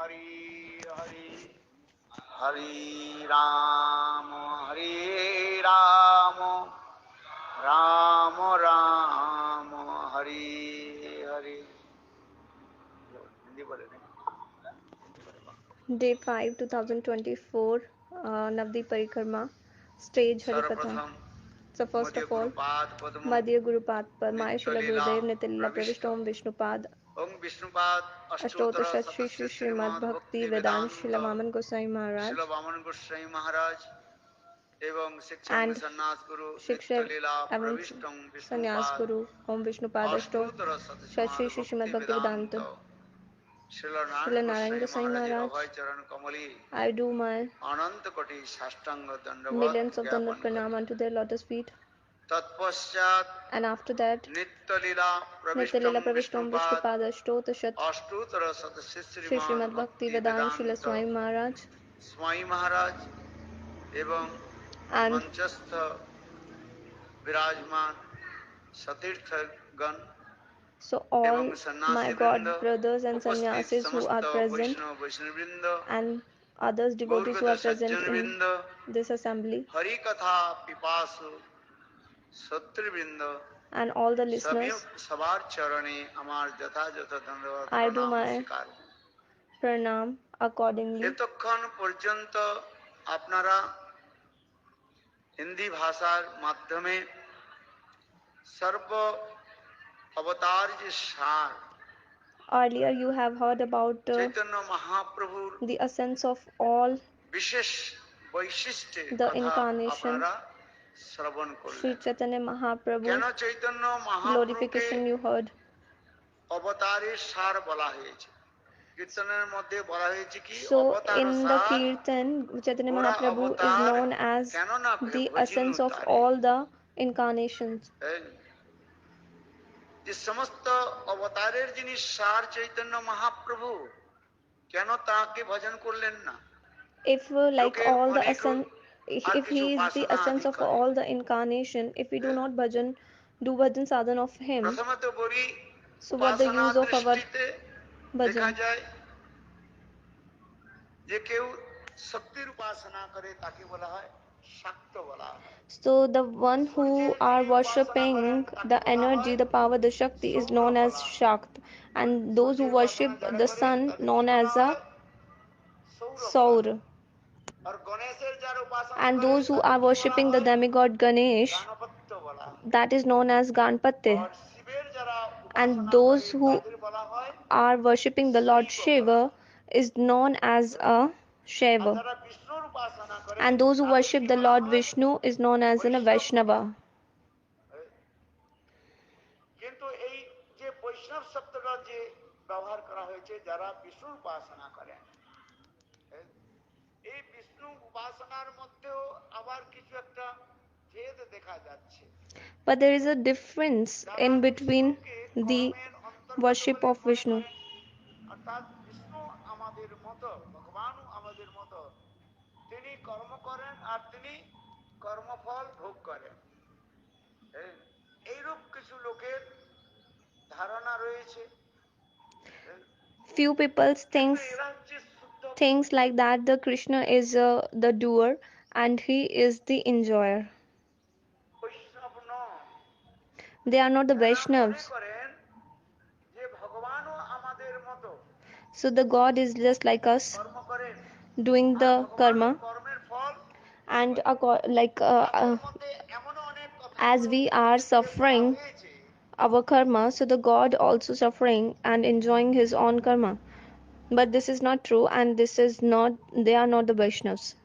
Hari Hari Hari Rama Hari Rama Rama Rama Hari Hari. Day 5, 2024, Navadvipa-dhama, stage Harikatha. So first of all, Madhya Gurupad Maya Srila Gurudev Nitilila Pravishtom Vishnupad Om Vishnupad Ashtotara Shri Shri Srimad Bhakti Vedanta Srila Vaman Gosai Maharaj Srila Vaman Gosai Maharaj and Shiksha Evan Sannyas Guru Om Vishnupad Ashto Shri Shri Srimad Bhakti Vedanta Srila Narayan Gosai Maharaj. I do my millions of Dandavat Pranam unto their lotus feet. And after that, Nityalila Pravishtam Vishnupad Ashtotashat Shri Srimad Bhakti Vedanta Srila Swami Maharaj and so all my God brothers and sannyasis who are present and others devotees who are present in this assembly and all the listeners, I do my pranam accordingly. Hindi भाषार माध्यमे सर्व अवतार जे सार. Earlier you have heard about the essence of all the incarnation, Sri Chaitanya Mahaprabhu glorification you heard. So in the Kirtan, Chaitanya Mahaprabhu is known as the essence of all the incarnations. समस्त अवतारेर जिनि सार चैतन्य महाप्रभु केन ताके भजन करलेन ना. If like all the essence, if he is the essence of all the incarnation, if we do not do bhajan sadhan of him, so what the use of our bhajan? So the one who are worshipping the energy, the power, the Shakti is known as Shakt, and those who worship the sun known as a Saur, and those who are worshipping the demigod Ganesh, that is known as Ganpati, and those who are worshipping the Lord Shiva is known as a Shiva, and those who worship the Lord Vishnu is known as a Vaishnava. But there is a difference in between the worship of Vishnu. Few people thinks like that the Krishna is the doer and he is the enjoyer. They are not the Vaishnavas. So the God is just like us, doing the karma, and as we are suffering our karma, so the God also suffering and enjoying his own karma. But this is not true, and this is not, they are not the Vaishnavas.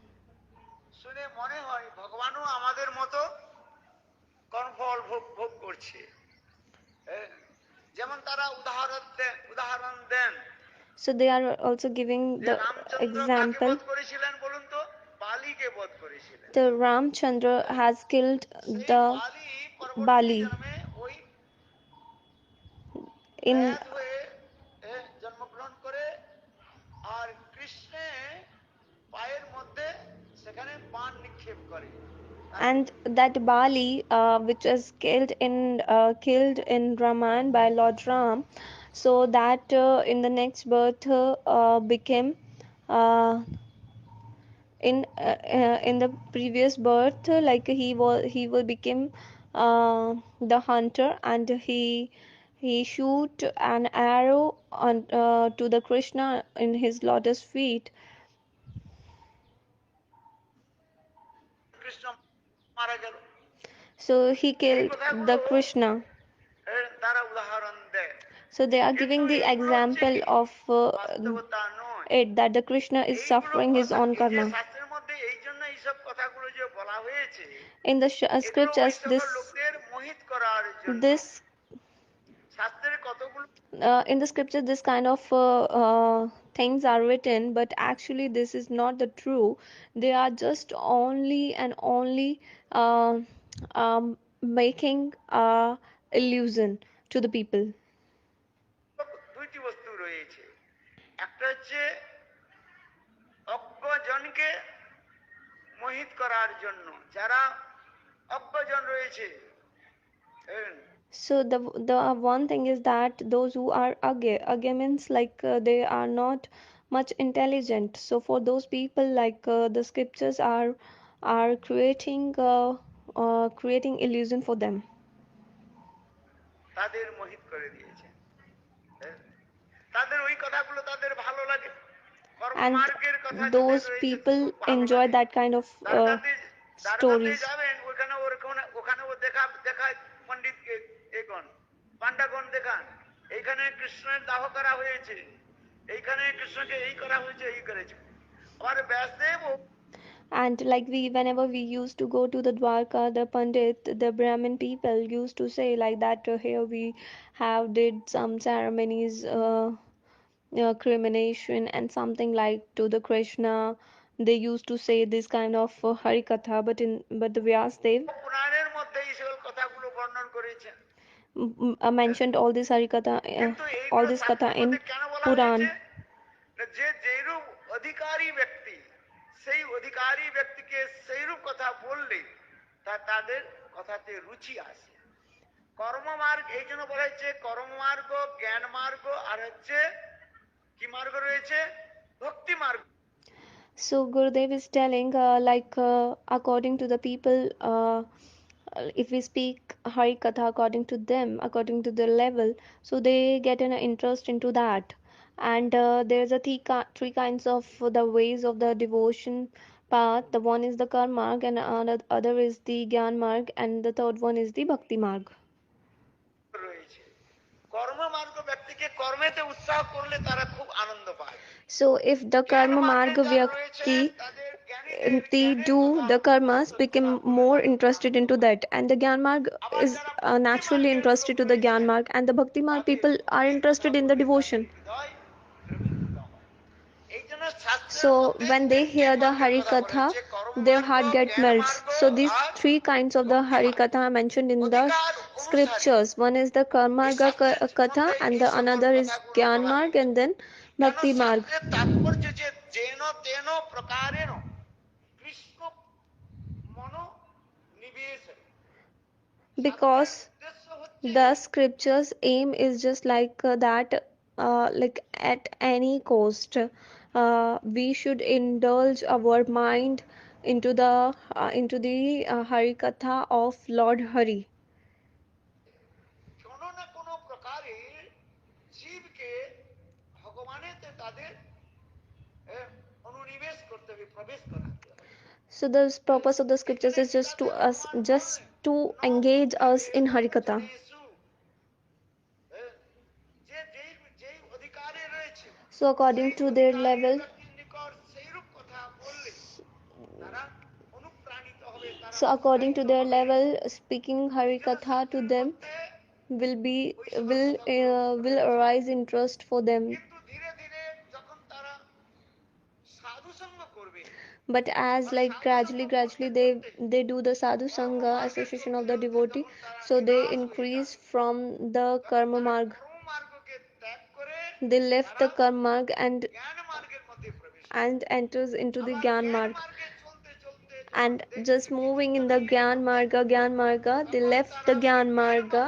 So they are also giving the example. The Ramacandra has killed the Bali in and that Bali which was killed in Raman by Lord Ram, so that in the next birth became in the previous birth, like he will become the hunter, and he shoot an arrow on to the Krishna in his lotus feet. Krishna মারা গেল, So he এই killed কথাগুলো the Krishna. তারা উদাহরণ দেয়, So they are কিন্তু giving the এইগুলো হচ্ছে example কি of বাস্তবতা নয়। it, that the Krishna is এইগুলো suffering his কথা own এই যে karma. শাস্ত্রের মধ্যে এই জন্য এইসব কথাগুলো যে বলা হয়েছে, In the এগুলো ওই scriptures, সকল লোকদের মোহিত করার জন্য। this শাস্ত্রের কতগুলো in the scripture this kind of things are written, but actually this is not the true. They are just only and only uh, um, making illusion to the people. দুইটি বস্তু রয়েছে, একটা হচ্ছে অজ্ঞজনকে মোহিত করার জন্য, যারা অজ্ঞজন রয়েছে। So the one thing is that those who are agya means like they are not much intelligent. So for those people, like the scriptures are creating illusion for them. তাদের মোহিত করে দিয়েছে, তাদের ওই কথাগুলো তাদের ভালো লাগে, And কর্মমার্গের কথা যেটা those রয়েছে people খুব ভালো enjoy লাগে। that kind of দ্বারকাতে stories. যাবেন, ওখানে ও দেখায় পণ্ডিতকে, এগণ পান্ডাগণ দেখান, এইখানে কৃষ্ণের দাহ করা হয়েছে, এইখানে কৃষ্ণকে এই করা হয়েছে, এই করেছে। আবার Vyasdev And like whenever we used to go to the Dwarka, the Pandit, the Brahmin people used to say like that, here we have did some ceremonies, crimination and something like to the Krishna. They used to say this kind of Harikatha, but the Vyasdev পুরাণের মধ্যে এই সকল কথাগুলো বর্ণন করেছেন, mentioned all this Harikatha, কিন্তু all এইগুলো this katha শাস্ত্রের in মধ্যে কেন বলা Puran. হয়েছে? যে যেরূপ অধিকারী ব্যক্তি, সেই অধিকারী ব্যক্তিকে সেইরূপ কথা বললে তাদের কথাতে রুচি আসে। কর্মমার্গ এই জন্য বলা হচ্ছে, কর্মমার্গ, জ্ঞান মার্গ, আর হচ্ছে কি মার্গ রয়েছে? ভক্তি মার্গ। So Gurudev is telling according to the people, if we speak Harikatha according to them, according to their level, so they get an interest into that. And there's a three kinds of the ways of the devotion path. The one is the karma-marga, and other is the jnana-marga, and the third one is the bhakti-marga. রয়েছে কর্মমার্গ ব্যক্তিকে কর্মেতে উৎসাহ করলে তারা খুব আনন্দ পায়। So if the karma-marga vyakti they do the karmas, become more interested into that, and the jnana-marga is naturally interested to the jnana-marga, and the bhakti-marga people are interested in the devotion. So when they hear the Harikatha, their heart get melts. So these three kinds of the Harikatha are mentioned in the scriptures. One is the karma-marga katha, and the another is jnana-marga, and then bhakti-marga. তাৎপর্য যে যেন তেন প্রকারেণ কৃষ্ণ মনো নিবেশ, Because the scriptures aim is just like that, like at any cost we should indulge our mind into the Harikatha of Lord Hari. কোনো না কোনো প্রকারে জীবকে ভগবানেতে তাদের অনুনিবেশ করতে হবে, প্রবেশ করাতে হবে। So the purpose of the scriptures is just to engage us in Harikatha. So according to their level, speaking Harikatha to them will arise interest for them. But as like gradually they do the sadhu sangha, association of the devotee, so they increase from the karma marg, they left the karma marg and enters into the gyan marg, and just moving in the gyan marga they left the gyan marga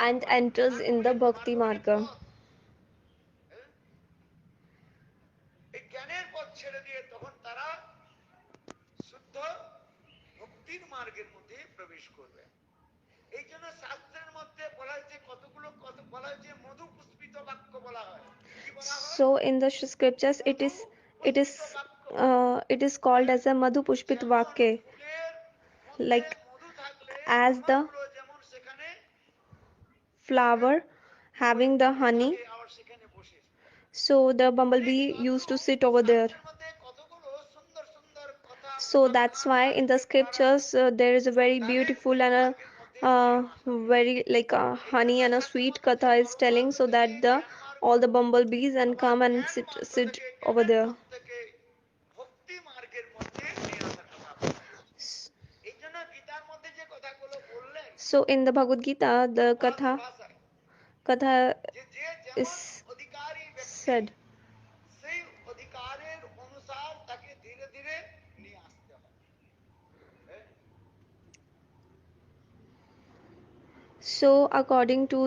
and enters in the bhakti marga. জ্ঞানের পথ ছেড়ে দিয়ে তখন তারা শুদ্ধ ভক্তির মার্গের মধ্যে প্রবেশ করবে। এই জন্য শাস্ত্রের মধ্যে বলা হয়েছে কতগুলো বলা হয়েছে মধু পুষ্পিত বাক্য বলা হয়। কি বলা হয়? So in the scriptures it is called as a madhu pushpit vakya, like as the flower having the honey, so the bumblebee used to sit over there. So that's why in the scriptures there is a very beautiful and a very like a honey and a sweet katha is telling, so that all the bumblebees and come and sit over there. So in the Bhagavad Gita, the katha is said. So according to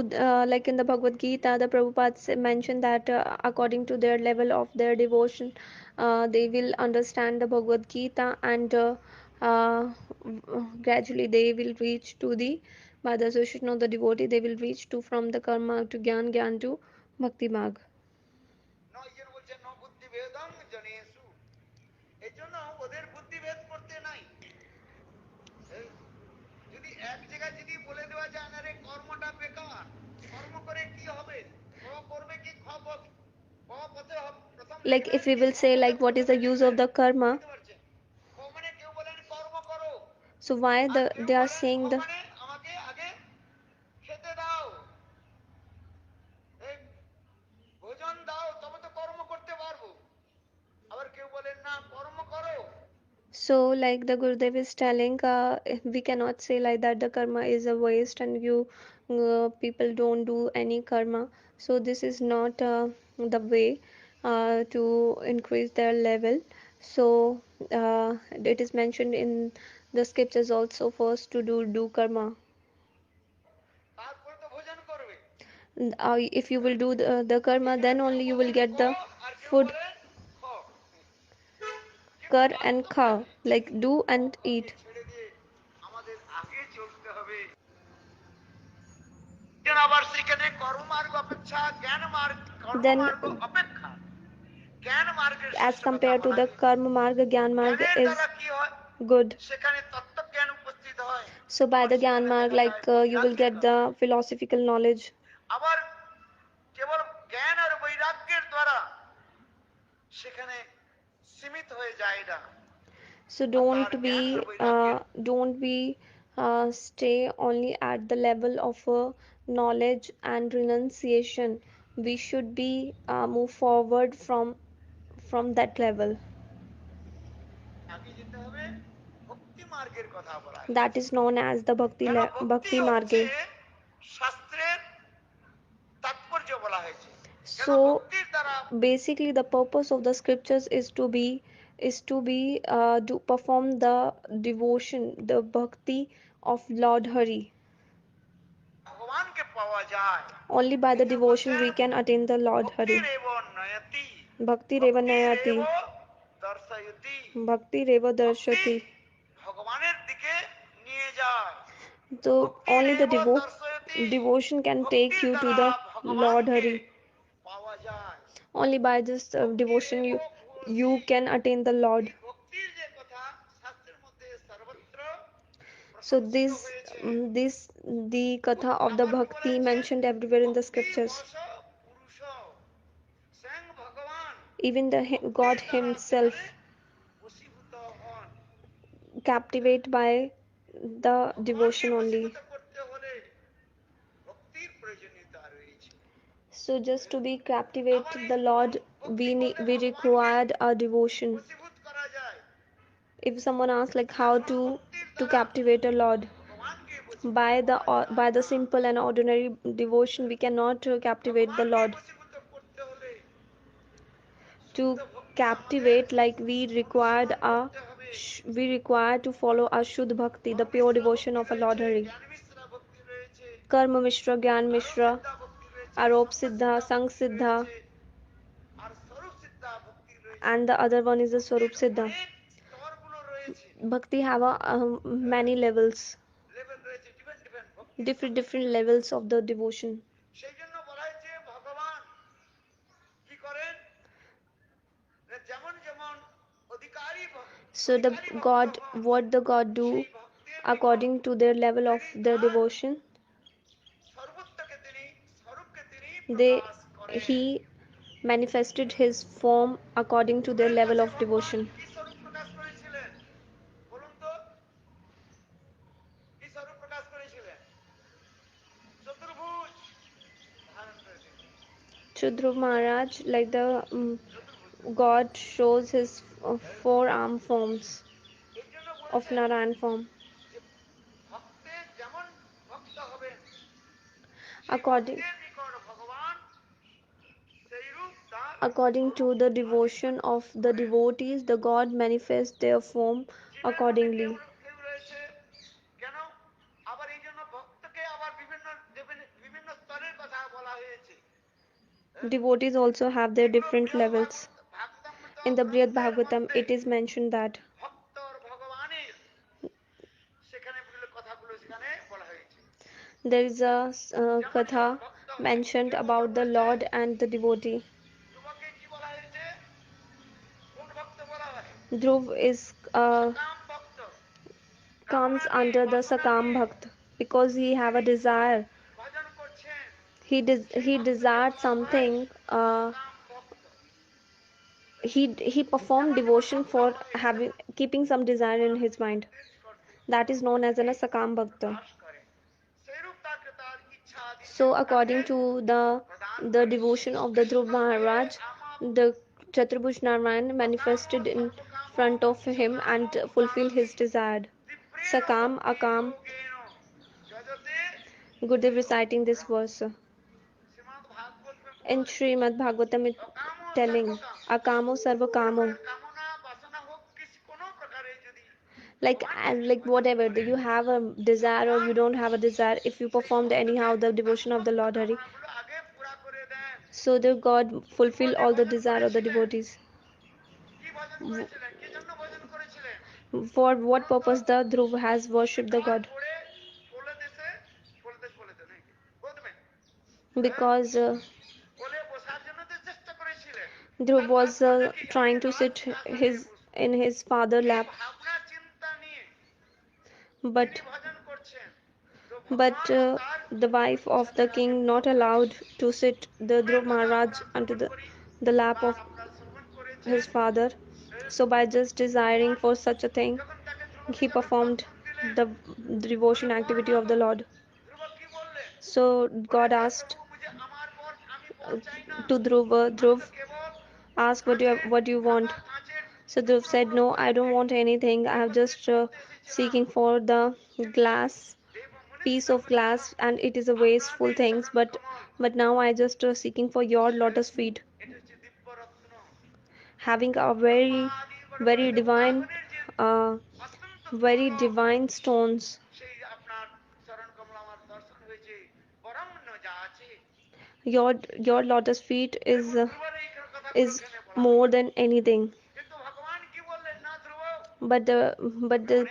like in the Bhagavad Gita, the Prabhupada mentioned that according to their level of their devotion, they will understand the Bhagavad Gita, and gradually they will reach to the, by the association of the devotee, they will reach to from the karma to gyan, gyan to bhakti-marga. Like if we will say like what is the use of the karma, so why they are saying the so like the Gurudev is telling, we cannot say like that the karma is a waste and you people don't do any karma. So this is not the way to increase their level. So it is mentioned in the scriptures also, first to do karma. If you will do the karma, then only you will get the food. Kar and kha, like do and eat. Then as compared to the karma-marga, jnana-marga is good. So by the jnana-marga, like you will get the philosophical knowledge. So don't be stay only at the level of knowledge and renunciation. We should be move forward from that level. That is known as the bhakti-marga. So basically the purpose of the scriptures is to perform the devotion, the bhakti of Lord Hari. Only by the devotion we can attain the Lord Hari. Bhakti reva nayati, bhakti reva darshati. So only the devotion can take you to the Lord Hari. Only by this devotion you can attain the Lord. So this the katha of the bhakti mentioned everywhere in the scriptures. Even the God himself captivate by the devotion only. So just to be captivate the Lord, we required a devotion. If someone asks like how to captivate a Lord, by the simple and ordinary devotion we cannot captivate the Lord. To captivate, like we require to follow a suddha-bhakti, the pure devotion of a Lord Hari. Karma-mishra, Gyan-mishra, Arop Siddha, Sang Siddha. and the other one is the Swarup Siddha. Bhakti have many levels, different levels of the devotion. So the God, what the God do according to their level of their devotion, he manifested his form according to their level of devotion. Dhruva Maharaj, like the God shows his four-arm forms of Narayan form. According to the devotion of the devotees, the God manifests their form accordingly. Devotees also have their different levels. In the Brihad Bhagavatam, it is mentioned that there is a katha mentioned about the Lord and the devotee. Dhruv is comes under the Sakam Bhakt because he have a desire. He desired something. He performed devotion for keeping some desire in his mind. That is known as a Sakam Bhakta. So according to the devotion of the Dhruva Maharaj, the Chaturbhuj Narayan manifested in front of him and fulfilled his desire. Sakam, Akam. Gurudev reciting this verse. In Srimad Bhagavatam it telling, Akamo Sarva Kamo. Like whatever, you have a desire or you don't have a desire, if you performed anyhow the devotion of the Lord Hari, so the God fulfill all the desire of the devotees. For what purpose the Dhruva has worshipped the God? Because Dhruva was trying to sit in his father's lap, but the wife of the king not allowed to sit the Dhruva Maharaj onto the lap of his father. So by just desiring for such a thing, he performed the devotion activity of the Lord. So God asked to Dhruv, ask what you want. So Dhruv said, no, I don't want anything. I am just seeking for the piece of glass, and it is a wasteful things. But now I just seeking for your lotus feet, having a very divine, very divine stones. Your lotus feet is more than anything. But the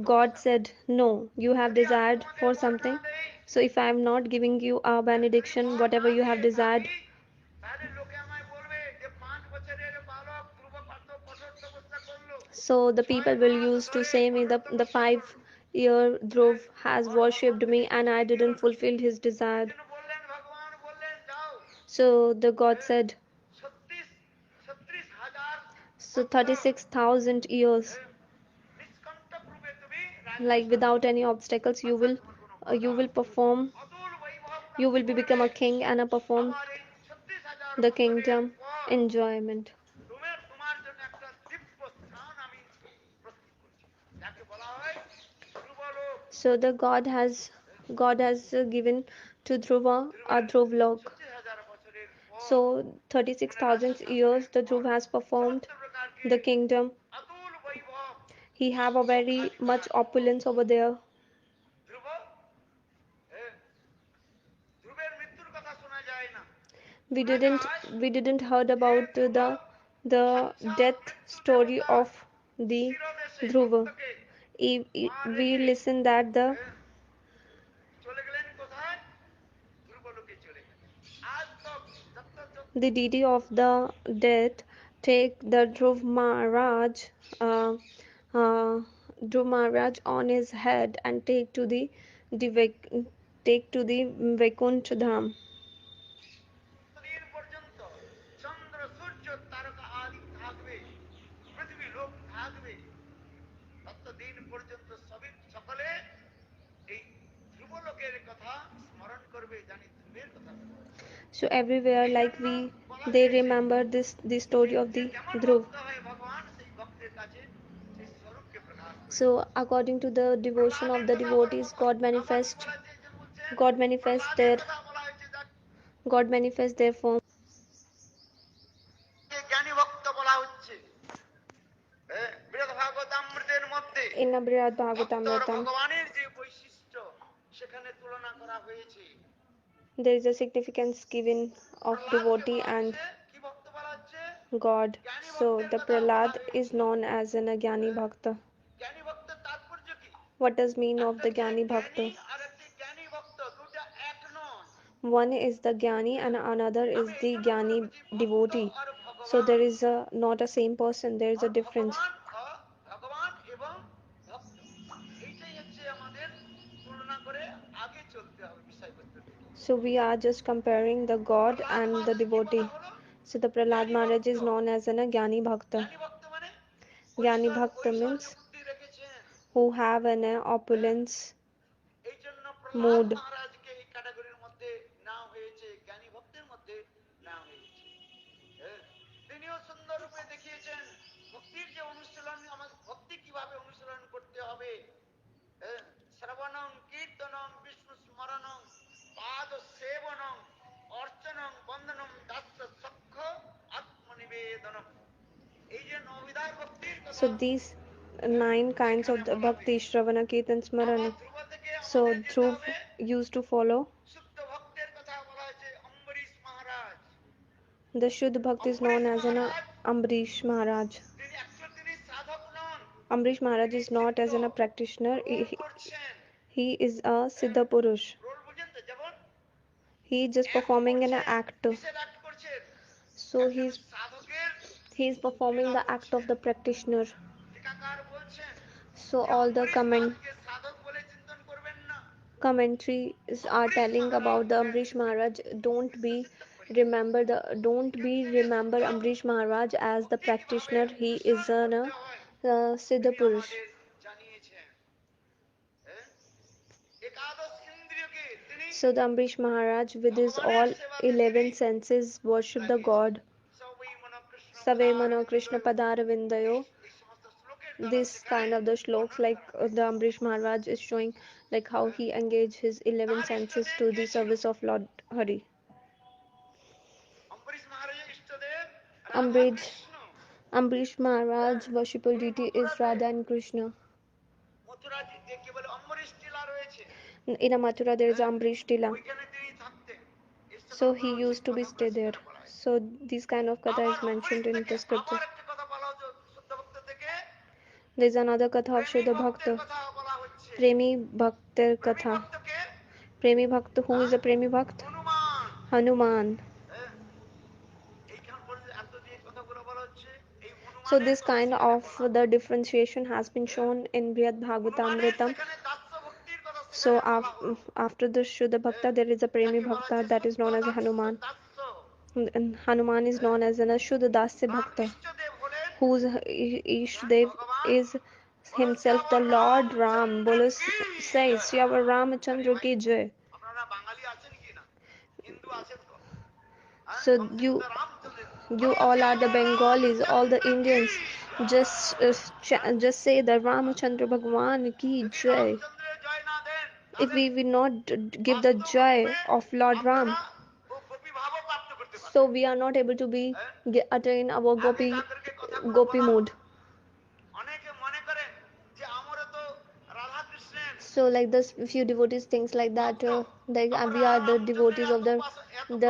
God said, no, you have desired for something. So if I am not giving you a benediction, whatever you have desired, so the people will use to say me, the 5-year Dhruv has worshipped me and I didn't fulfill his desire. So the God said, so 36,000 years, like without any obstacles, you will perform, you will become a king and perform the kingdom enjoyment. So the God has given to Dhruva a Dhruva Loka. So 36,000 years the Dhruva has performed the kingdom. He have a very much opulence over there. We didn't heard about the the death story of the Dhruva. We listen that the deity of the death take the Dhruva Maharaj, uh, Dhruva Maharaj on his head and take to the Vaikuntha Dham. So everywhere, like they remember the story of the Dhruv. So according to the devotion of the devotees, God manifests their form. In a Brihad Bhagavatamritam, there is a significance given of devotee and God. So the Prahlad is known as an Agyani Bhakta. What does mean of the Gyani Bhakta? One is the Gyani and another is the Gyani devotee. So there is not a same person, there is a difference. So we are just comparing the God and the devotee. So the Prahlad Maharaj is known as an Gyani Bhakta. Gyani Bhakta means who have an opulence mood. So these 9 kinds of the bhakti, Shravana, Kirtan, Smarana. So Dhruv used to follow. The Shuddha Bhakti is known as an Ambrish Maharaj. Ambrish Maharaj is not as a practitioner. He is a Siddha Purush. He is just performing an act. So he is performing the act of the practitioner. So all the commentaries are telling about the Ambrish Maharaj. Don't be remember Ambrish Maharaj as the practitioner. He is a Siddha Purush. So the Ambrish Maharaj with his all 11 senses worship the God. Save Mano Krishna Padaravindayo. This kind of the shloks, like the Ambrish Maharaj is showing like how he engaged his 11 senses to the service of Lord Hari. Ambrish Maharaj worshipful deity is Radha and Krishna. In a Mathura there is Ambrish Tila. So he used to be stay there. So this kind of katha is mentioned in the scripture. There is another katha of Shuddha Bhakta. Premi Bhakta Katha. Premi Bhakta. Who is a Premi Bhakt? Hanuman. So this kind of the differentiation has been shown in Brihad Bhagavatamritam. So after the Shuddha Bhakta there is a Premi Bhakta that is known as a Hanuman. And Hanuman is known as a Shuddha Dasya Bhakta, whose Ishdev is himself the Lord Ram. Bolo say Srila Ramacandra ki jai. So you all are the Bengalis, all the Indians. Just say the Ramacandra Bhagwan ki jai. If we will not give the joy of Lord Ram, so we are not able to attain our gopi mood. So like this, few devotees things like that, like we are the devotees of the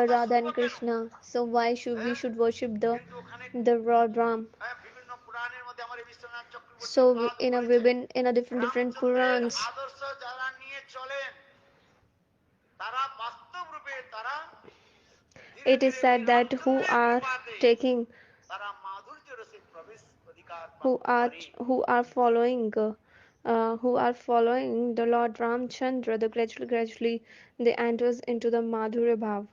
Radha and Krishna. So why should we worship the the Lord Ram. So in a different Purans, it is said that who are taking, who are following the Lord Ramacandra, the gradually they enters into the madhurya bhav.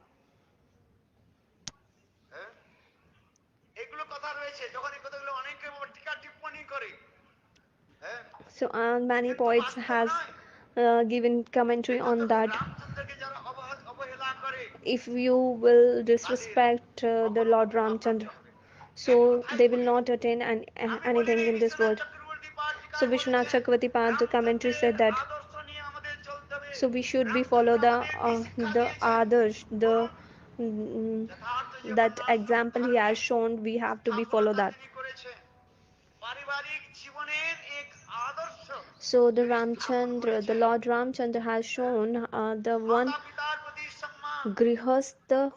So many poets has given commentary on that. If you will disrespect the Lord Ramacandra, so they will not attain anything in this world. So Visvanatha Chakravarti Thakura commentary said that. So we should be follow the others, the mm, that example he has shown. We have to be follow that. So the Ramacandra, the Lord Ramacandra has shown the one grihastha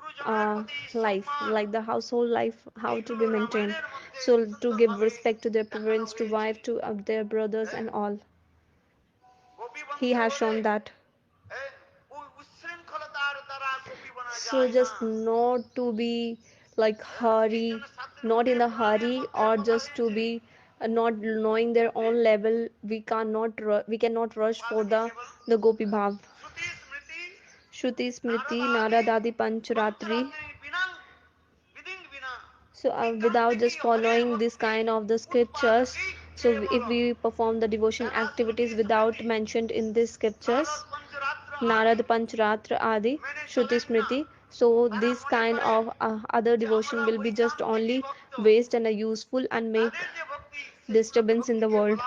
life, like the household life, how to be maintained. So to give respect to their parents, to wife, to their brothers and all. He has shown that. So just not to be like hurry, not in a hurry, or just to be not knowing their own level. We cannot rush for the gopi bhav. Shruti Smriti Naradadi Pancharatri. So without just following this kind of the scriptures, so if we perform the devotion activities without mentioned in these scriptures, Narad Pancharatra Adi, Shruti Smriti, so this kind of other devotion will be just only waste and useful and make disturbance in the world.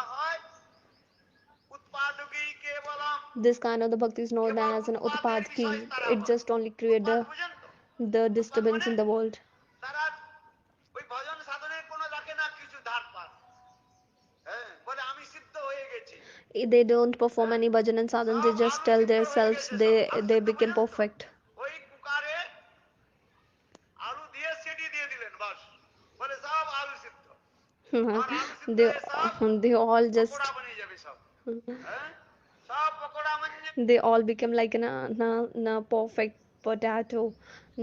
This kind of the bhakti is known as an utpadki. It just only create the disturbance in the world. They don't perform any bhajan and sadhan, they just tell themselves they became perfect. they all just they all become like a perfect potato,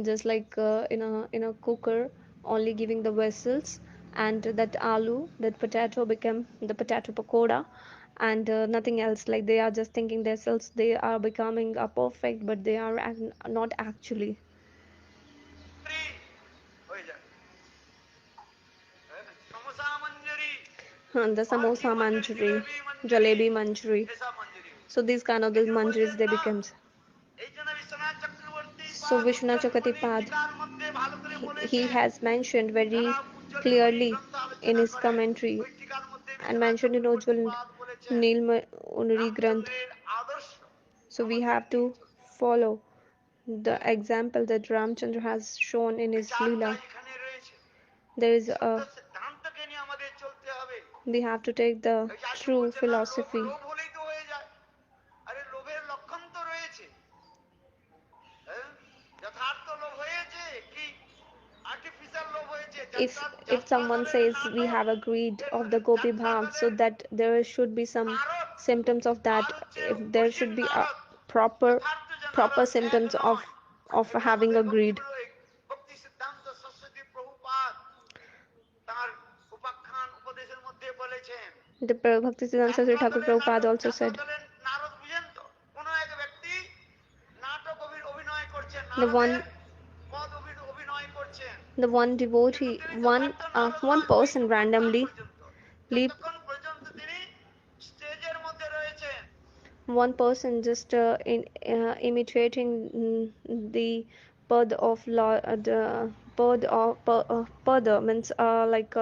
just like in a cooker, only giving the vessels, and that aloo, that potato become the potato pakoda, and nothing else. Like they are just thinking themselves they are becoming a perfect, but they are not actually. The samosa manjari, jalebi manjari. So these kind of the manjaris they becomes. So Vishwanath Chakravarti, he has mentioned very clearly in his commentary and mentioned in Ujjwal Nilma Unri Granth. So we have to follow the example that Ramachandra has shown in his Leela. There is a we have to take the true philosophy. If someone says we have a greed of the gopi bhav, so that there should be some symptoms of that. If there should be a proper symptoms of having a greed. The Bhakti-siddhanta Saraswati Thakur Prabhupada also said, the one devotee, one person randomly leap, one person just imitating the pad of the pada means like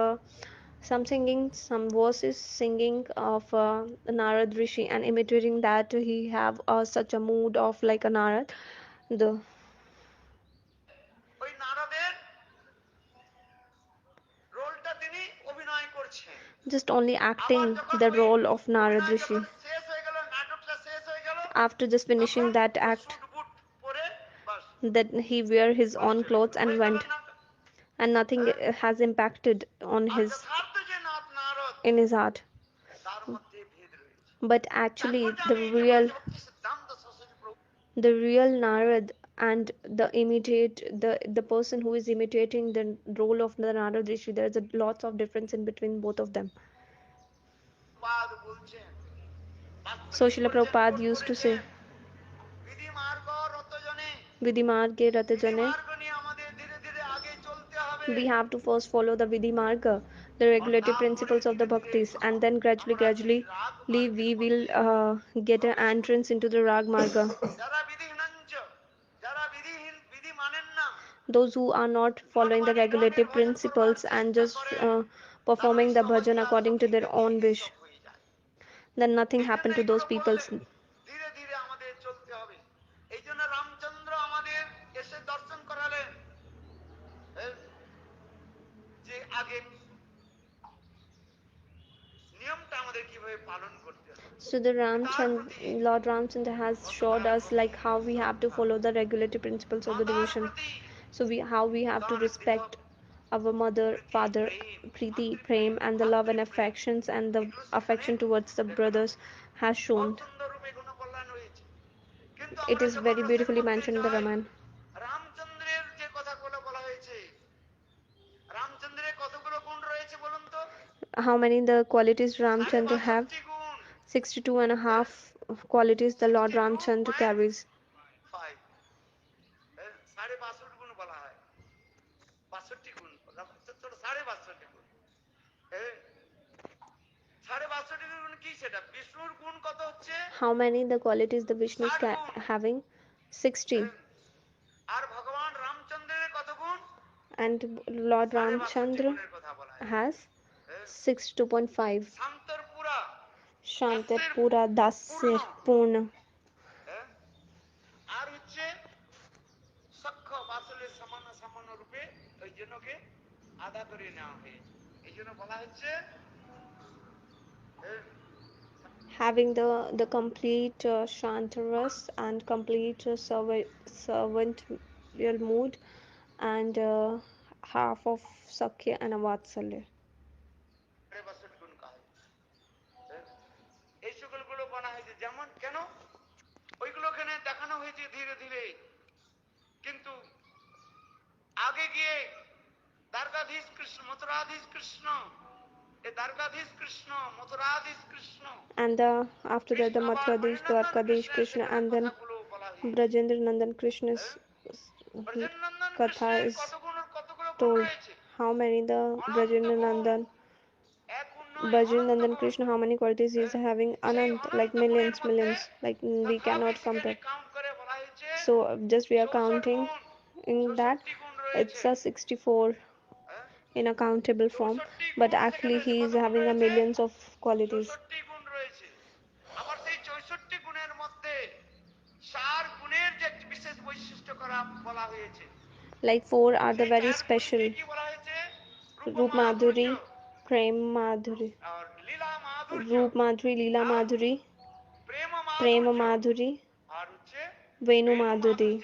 some singing, some verses singing of Narad Rishi, and imitating that he have such a mood of like a Narad. The just only acting the role of Narad Rishi. After just finishing that act, that he wear his own clothes and went. and nothing has impacted on in his heart. But actually, the real Narad and the person who is imitating the role of the Narad Rishi, there is a lots of difference in between both of them. So Srila Prabhupada used to say, Vidhi-marge ratajane. We have to first follow the Vidhi-marga, the regulative principles of the bhaktis, and then gradually we will get an entrance into the Rag-marga. Those who are not following the regulative principles and just performing the bhajan according to their own wish, then nothing happened to those people. So the Lord Ramacandra has showed us like how we have to follow the regulative principles of the devotion. So how we have to respect our mother, father, Preeti, Prem, and the love and affections and the affection towards the brothers has shown. It is very beautifully mentioned in the Ramayana. How many the qualities Ramacandra have? 62 and a half qualities the Lord Ramacandra carries. How many the qualities the Vishnu is having? 60. And Lord Ramacandra has 62.5. Shantar Pura Dasir Purna. Having the complete Shantaras and complete servantreal mood and half of Sakya and Avatsalya. And after that the Mathuradish, Dwarkadish Krishna, and then Brajendra Nandan Krishna's Katha is told. How many the Brajendra Nandan Krishna, how many qualities he is having? Anant, like millions, like we cannot compare. So just we are counting in that, it's a 64 in a countable form, but actually he is having a millions of qualities. Like 4 are the very special: Roop Madhuri, Prem Madhuri, Roop Madhuri, Leela Madhuri, Prema Madhuri, Venu Madhuri.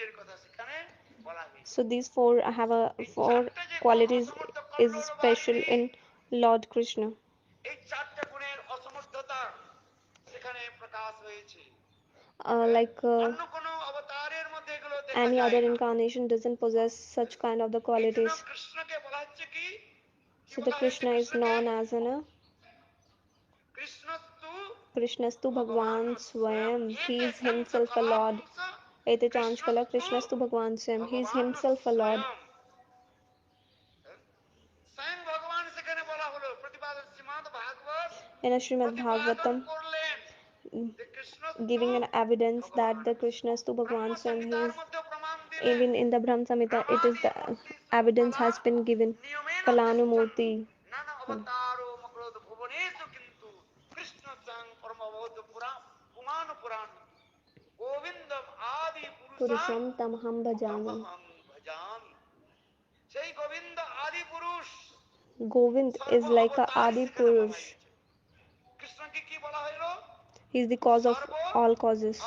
So these 4 have a 4 qualities is special in Lord Krishna. Any other incarnation doesn't possess such kind of the qualities. So the Krishna is known as Krishnastu Bhagavan Swayam. He is himself a Lord. Ete Chanchkala Krishnastu Bhagavan Swayam. He is himself a Lord. In a Srimad Bhagavatam, giving an evidence that the Krishnastu Bhagavan Swayam, he is, even in the Brahma Samhita, it is the evidence has been given. Phalanumurti. Purusham tamaham bhajami. Govind is like a Adi Purush. He is the cause of all causes.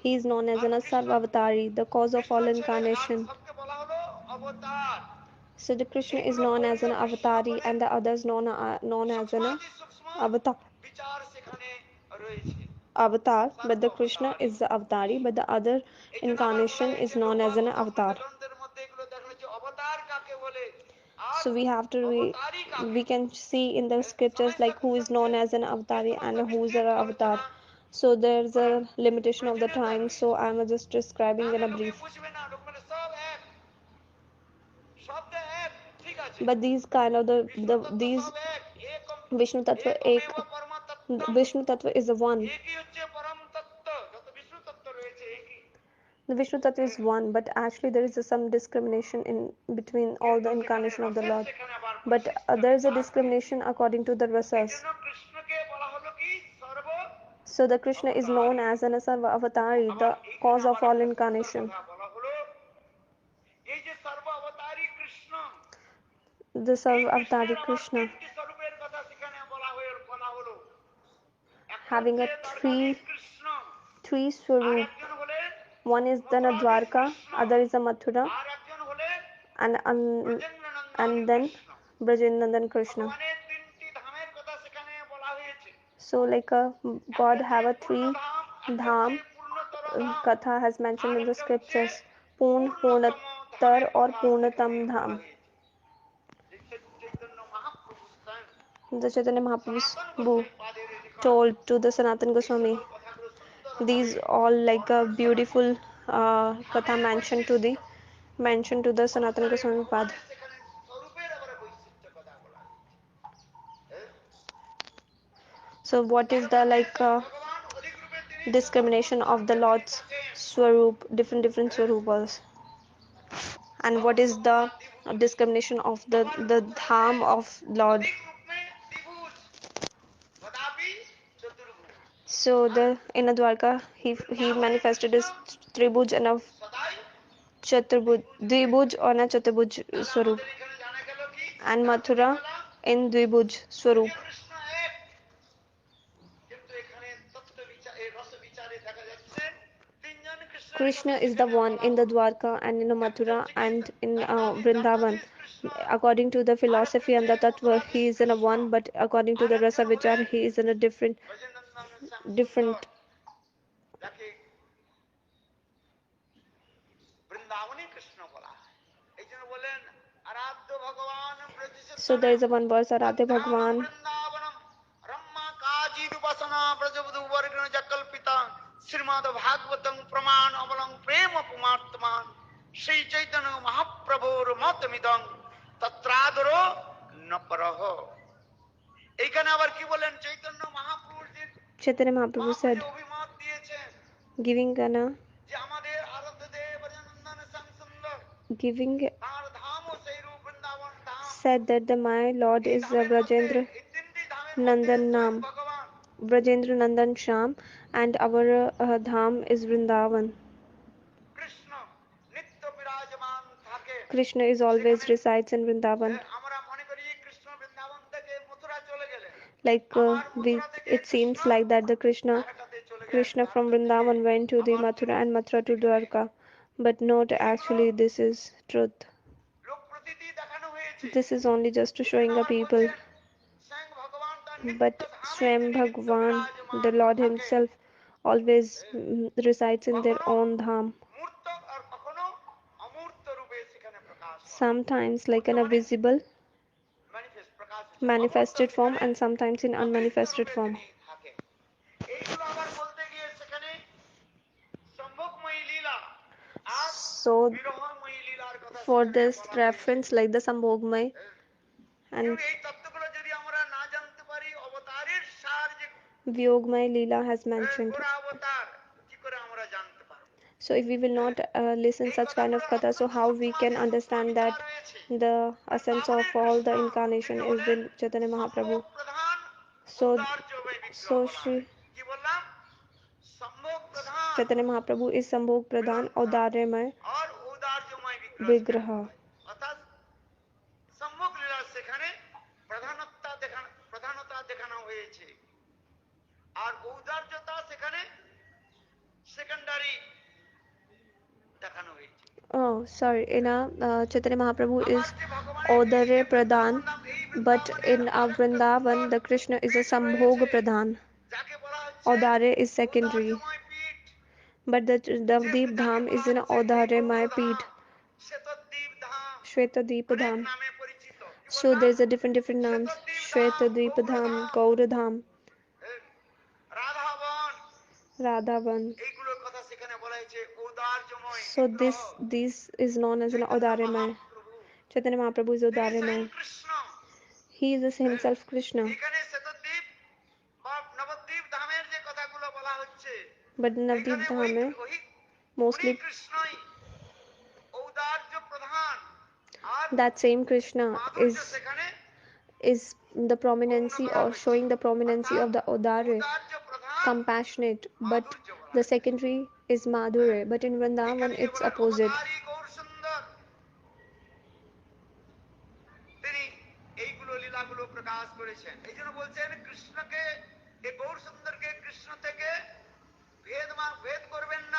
He is known as an Sarva-avatari, the cause of all incarnation. So the Krishna is known as an avatari and the others known as an avatar. But the Krishna is the avatari, but the other incarnation is known as an avatar. So we have to we can see in the scriptures like who is known as an avatari and who is an avatar. So there's a limitation of the time, so I'm just describing in a brief. But these kind of these Vishnu Tattva Vishnu Tattva is the one. The Vishnu Tattva is one, but actually there is some discrimination in between all the incarnation of the Lord. But there is a discrimination according to the rasas. So the Krishna is known as an Sarva Avatari, the cause of all incarnation. The Sarva Avatari Krishna, having a three swarup. One is the Dwarka, other is a Mathura, and then Brajendran Krishna. So like God have a three dham. Katha has mentioned in the scriptures, Purnatar or Purnatam dham. The Chaitanya Mahaprabhu told to the Sanatana Goswami. These all like a beautiful katha mentioned to the Sanatana Goswami Pad. So what is the like discrimination of the Lord's swarup, different swarupas, and what is the discrimination of the dham of Lord? So the in Dwarka he manifested his tribhuj and a chaturbhuj, dvibhuj on a chaturbhuj swarup, and Mathura in dvibhuj swarup. Krishna is the one in the Dwarka and in Mathura and in Vrindavan. According to the philosophy and the tattva, he is in a one, but according to the rasa vichar, he is in a different. So there is a one verse, Aradhya Bhagavan. Srimad Bhagavatam Praman Avalang Prema Pumartman Sri Chaitanya Mahaprabhu Matamidam Tatradaro Naparaho. এখানে আবার কি বলেন Chaitanya Mahaprabhu Chaitanya Mahaprabhu said, giving Gana, said that my Lord is Brajendra Nandan Nam, Brajendra Nandan Sham, and our dham is Vrindavan. Krishna is always resides in Vrindavan. Like it seems like that the Krishna from Vrindavan went to the Mathura and Mathura to Dwarka, but not actually this is truth. This is only just to showing the people. But Swam Bhagavan, the Lord himself, always resides in their own dham. Sometimes like in a visible manifested form and sometimes in unmanifested form. So for this reference like the Sambhogmay and Vyogmay Leela has mentioned. So if we will not listen such kind of katha, so how we can understand that the essence of all the incarnation is the Chaitanya Mahaprabhu? So Shri Chaitanya Mahaprabhu is Sambhog Pradhan Audaryamay Vigraha. Oh, sorry. In Chaitanya Mahaprabhu is Odare Pradhan, but in Vrindavan, the Krishna is a Sambhog Pradhan. Odare is secondary. But the Navadvipa-dhama is an Odare Shvetadvipa-dhama. So there's a different names. Shvetadvipa-dhama, Gauradham, Radhavan. So this is known as an Odaramaya. Chaitanya Mahaprabhu is Odaramaya. He is himself Krishna. But Navadvipa-dhama mostly that same Krishna is the prominency or showing the prominency of the Odare, compassionate, but the secondary is Madhure, but in Vrindavan it's opposite.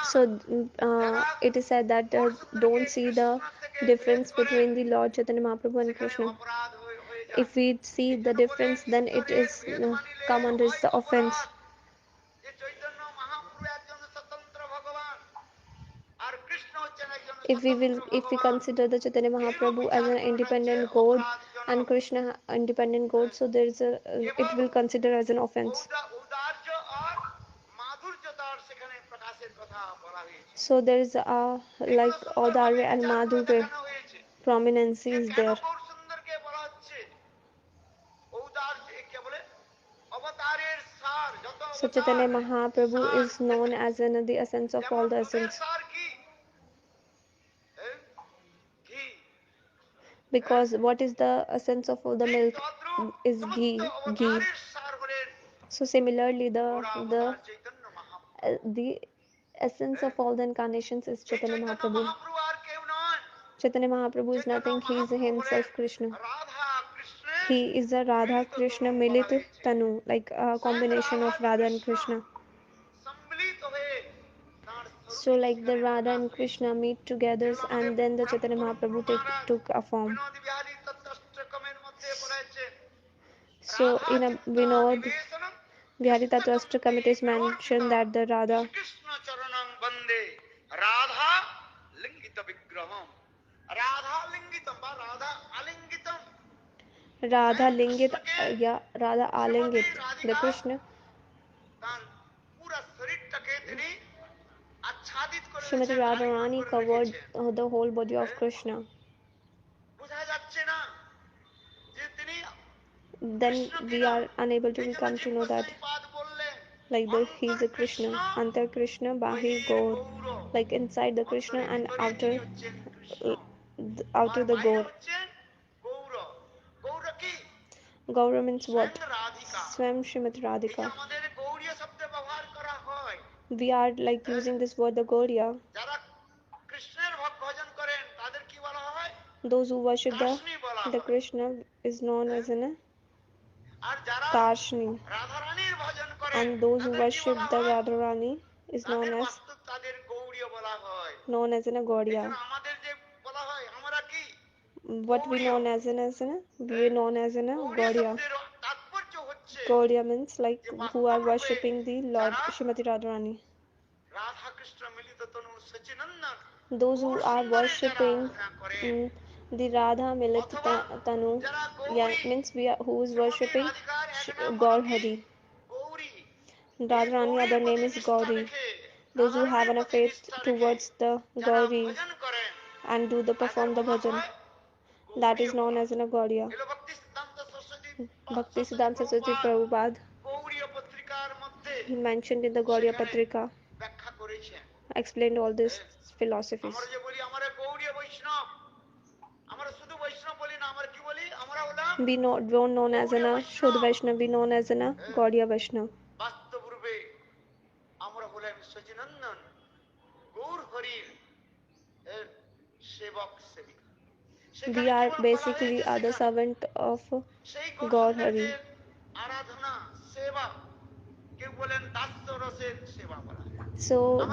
So it is said that don't see the difference between the Lord Chaitanya Mahaprabhu and Krishna. If we see the difference, then it is come under the offense. If we consider the Chaitanya Mahaprabhu as an independent god and Krishna independent god, so there is it will consider as an offense. So there is like Audare and Madhure prominence is there. So Chaitanya Mahaprabhu is known as the essence of all the essence. Because what is the essence of all the milk is ghee. So similarly, the essence of all the incarnations is Chaitanya Mahaprabhu. Chaitanya Mahaprabhu is nothing; he is himself Krishna. He is a Radha Krishna Milit Tanu, like a combination of Radha and Krishna. So like the Radha and Krishna meet together, and then the Chaitanya Mahaprabhu took a form. So in a Vinod Bihari Tattva it is mentioned that the Radha Lingit, Radha Alingit, the Krishna. Srimati Radharani covered the whole body of Krishna. Then we are unable to come to know that like he is a Krishna, Antar Krishna, Bahir Gaur, like inside the Krishna and outer the Gaur. Gaura means what? Swam Srimati Radhika. We are like using this word the Gauriya. Those who worship the Krishna is known as an Darshini, and those who worship the Radharani is known as a Gaudiya. What we known as we known as an Gaudiya. Gaudiya means like who are worshipping the Lord Srimati Radharani. Those who are worshipping the Radha Milit Tanu, means who is worshipping Gaur Hari. Radharani other name is Gauri. Those who have a faith towards the Gauri and perform the bhajan, that is known as a Gaudiya. Bhakti Siddhanta Saraswati Prabhupada, he mentioned in the Gaudiya Patrika, explained all these philosophies. We don't known as a Shuddha Vaishnava, we known as a Gaudiya Vaishnava. We are basically the servant of Gaur Hari. So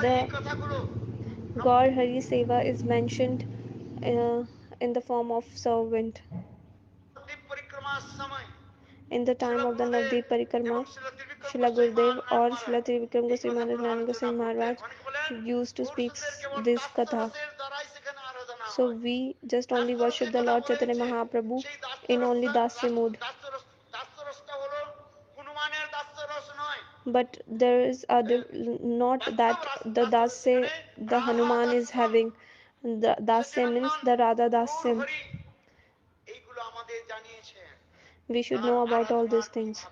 Gaur Hari Seva is mentioned in the form of servant. In the time of the Navadvipa Parikrama, Srila Gurudev or Srila Trivikram Goswami Maharaj Narayan Goswami Maharaj used to speak this katha. So we just only worship the Lord Chaitanya Mahaprabhu in only dasya mood. But there is a not that the dasya the Hanuman is having. The dasya means the Radha dasya. We should know about all these things.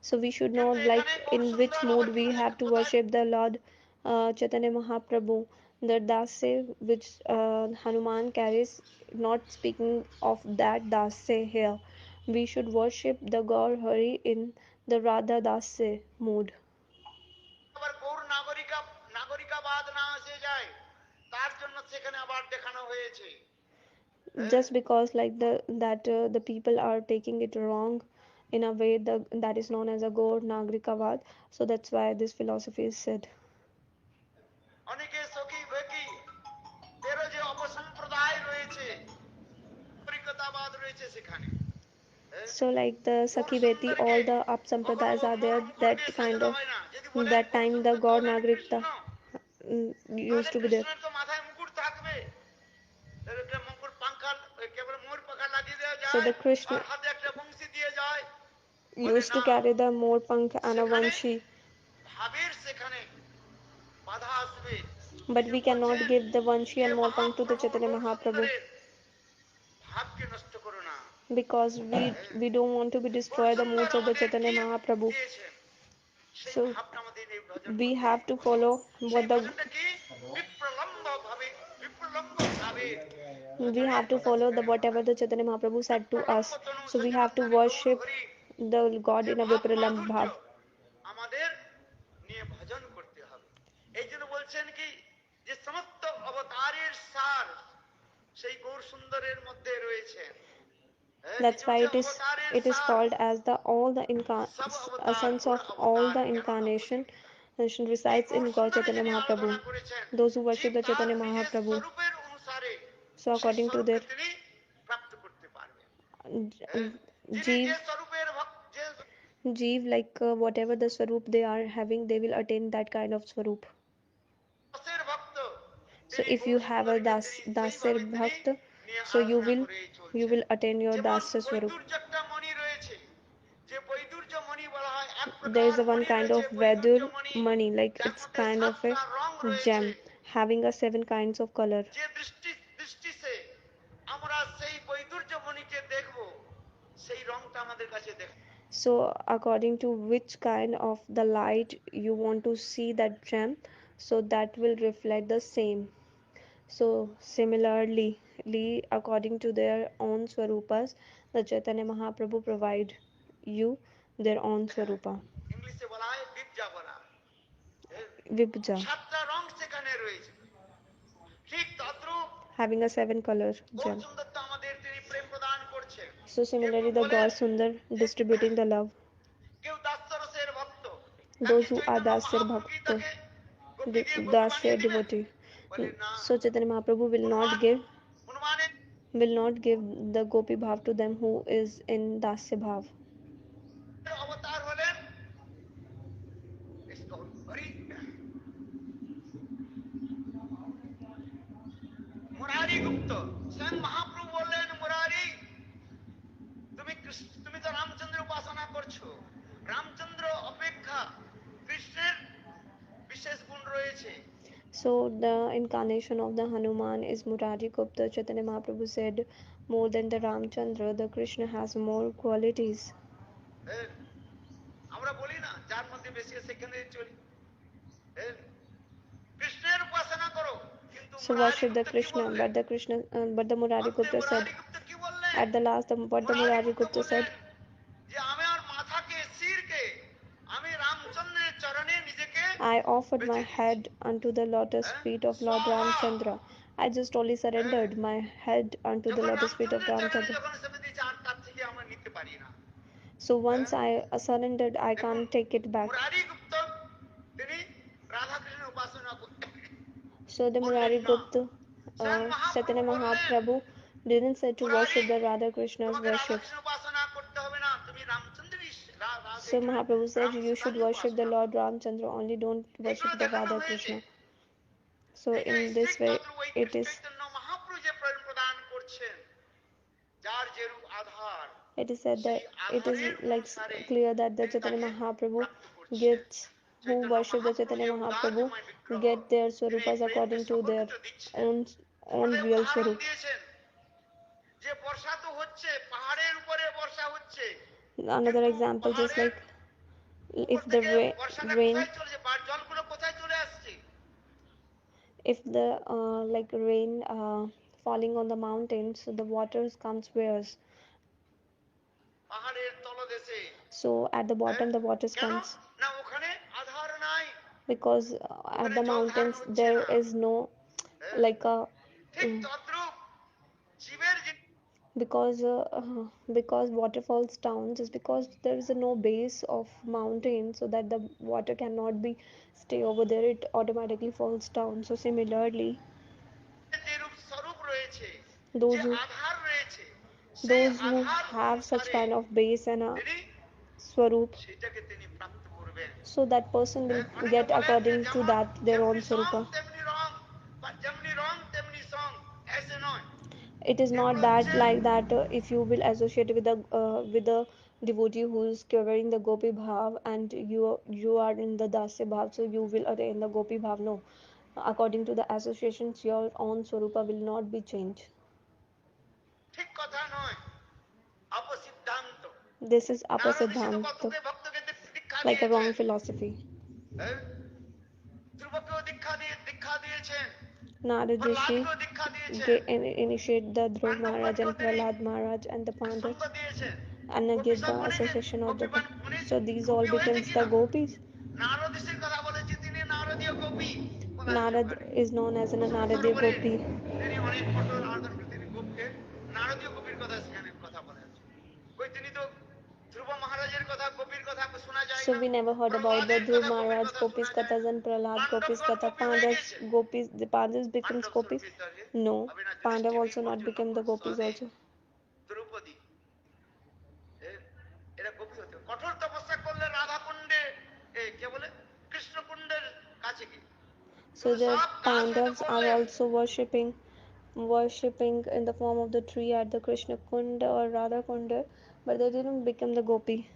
So we should know like in which mood we have to worship the Lord Chaitanya Mahaprabhu. The dasya which Hanuman carries, not speaking of that dasya here. We should worship the Gaur Hari in the Radha dasya mood. Just because like the people are taking it wrong in a way that is known as a Gaur Nagarikavad, so that's why this philosophy is said. So like the Sakhi Beti, all the up sampradayas are there, that kind of that time the Gaur Nagarikta used to be there. So the Krishna used to carry the more pank and a vanshi. But we cannot give the vanshi and more pank to the Chaitanya Mahaprabhu, because we don't want to be destroy the moods of the Chaitanya Mahaprabhu. So we have to follow what the whatever the Chaitanya Mahaprabhu said to us. So we have to worship the God in a vipralamb bhav. That's why it is called as the all the essence of all the incarnation resides in Gaur Chaitanya Mahaprabhu. Those who worship the Chaitanya Mahaprabhu, so according to their Jeev, like whatever the swarup they are having, they will attain that kind of swarup. So if you have a dasir bhakt, so you will attain your dasya swarup. There is a one kind of Vadur money, like it's kind of a gem having a 7 kinds of color. So according to which kind of the light you want to see that gem, so that will reflect the same. So similarly, according to their own swarupas, the Chaitanya Mahaprabhu provide you their own swarupa. Vibja. Having a 7 color gem. So similarly, the Gaurasundara distributing the love. Those who are Dasya Bhakta, Dasya devotee. So Chaitanya Mahaprabhu will not give the Gopi Bhav to them who is in Dasya Bhav. So the incarnation of the Hanuman is Murari Gupta. Chaitanya Mahaprabhu said, more than the Ramacandra, the Krishna has more qualities. So worship the Krishna, but the Murari Gupta said, at the last, what the Murari Gupta said, I offered my head unto the lotus feet of Lord Ramacandra. I just only surrendered my head unto the lotus feet of Ramacandra. So once I surrendered, I can't take it back. So the Murari Gupta, Chaitanya Mahaprabhu didn't say to worship the Radha Krishna's worship. So Mahaprabhu said you should worship the Lord Ramacandra, only don't worship the Radha Krishna. So in this way it is said that it is like clear that the Chaitanya Mahaprabhu gets, who worship the Chaitanya Mahaprabhu get their swarupas according to their own real swarup. Another example is like if the rain, if the like rain falling on the mountains, so the waters comes where? So at the bottom the waters comes, because at the mountains there is no like a because water falls down just because there is no base of mountain, so that the water cannot be stay over there, it automatically falls down. So similarly those who have such kind of base and a swarup, so that person will get according to that their own swarupa. It is not that like that if you will associate with the devotee who is covering the gopi bhav and you are in the dasya bhav, so you will attain the gopi bhav. No, according to the associations your own swarupa will not be changed. This is apasiddhanta, like a wrong philosophy. Narad Rishi initiate the Dhruva Maharaja and Prahlad Maharaj and the Pandavas and give the association of the. So these all becomes the gopis. Narad is known as an Naradiya Gopi. So we never heard about the Dhruva Maharaj Gopis Kathas and Prahlad Gopis Katha. Pandavas Gopis, the Pandavas becomes Gopis? No, Pandav also not become the Gopis also. So the Pandavas are also worshipping in the form of the tree at the Krishna Kunda or Radha Kunda, but they didn't become the Gopi.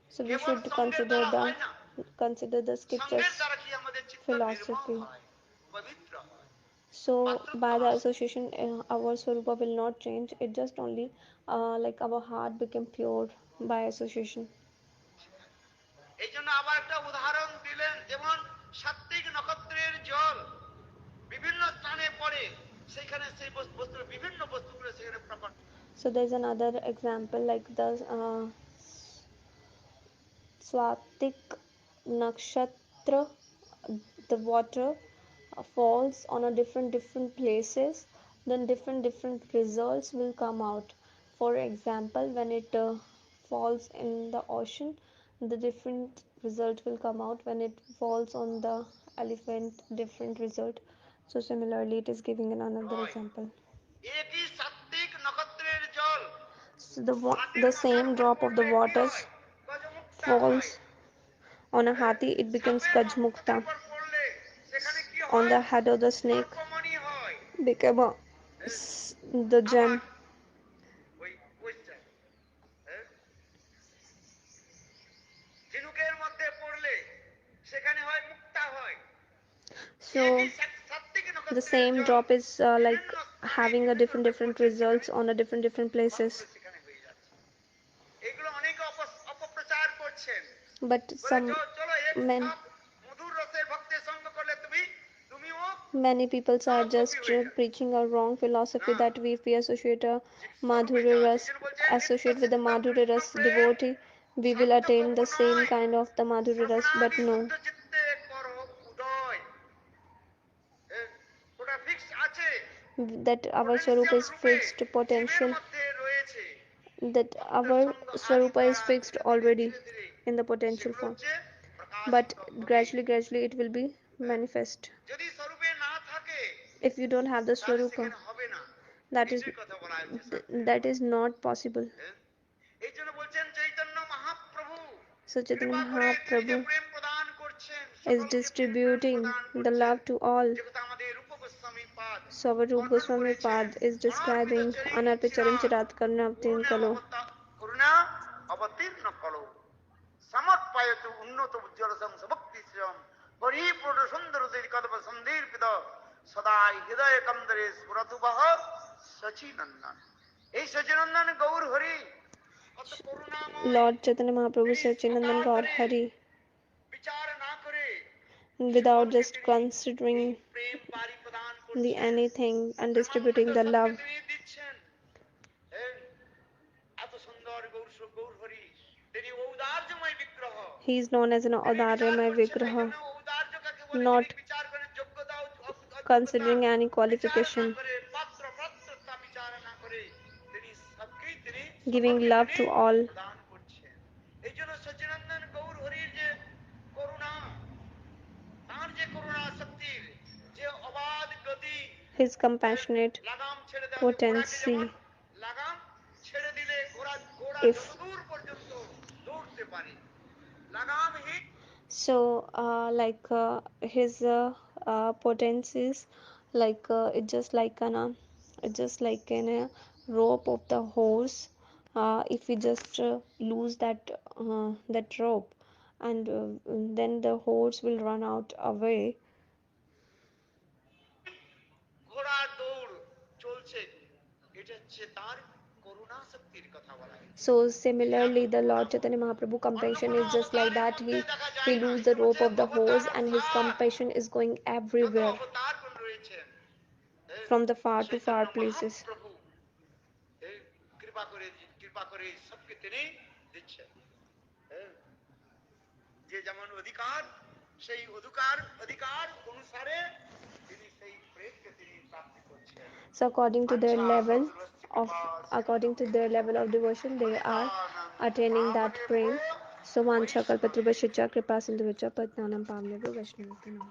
So we should consider the scriptures philosophy. So by the association our swarupa will not change, it just only like our heart became pure by association. So there's another example like the Swatik nakshatra, the water falls on a different places, then different results will come out. For example, when it falls in the ocean, the different result will come out. When it falls on the elephant, different result. So similarly it is giving another example. So the same drop of the waters falls on a hathi, it becomes Gajmukta. On the head of the snake become the gem. So the same drop is like having a different results on a different places. But many people are just preaching a wrong philosophy that if we associate a madhurya-rasa, associate with the madhurya-rasa devotee, we will attain the same kind of the madhurya-rasa, but no. That our swarup is fixed potential that our Swarupa is fixed already in the potential form, but gradually it will be manifest. If you don't have the Swarupa, that is not possible. So Chaitanya Mahaprabhu is distributing the love to all. So our Rupa Goswami Pad is describing Anarpe Charan Chirat Karna Avtin Kalo. Samatpayatu unnato ujjalasam sabakti sram paripurna sundara kadava sandhir pida sadai hidaya kamdare suratu baha Sachinandan. Hey Sachinandan Gaur Hari. Lord Chaitanya Mahaprabhu Sachinandan Gaur Hari, without just considering the anything and distributing the love. He is known as an Audaryamay Vigraha, not considering any qualification, giving love to all. His compassionate potency, if so, his potencies, it's just like in a rope of the horse. If we just lose that rope, and then the horse will run out away. So similarly, the Lord Chaitanya Mahaprabhu compassion is just like that. He lose the rope of the horse, and his compassion is going everywhere, from the far to far places. So according to their level of devotion, they are attaining that prem. So vancha kalpatrubhasya kripa sindhuvacha patnanam pavnebhyo vaishnavyo.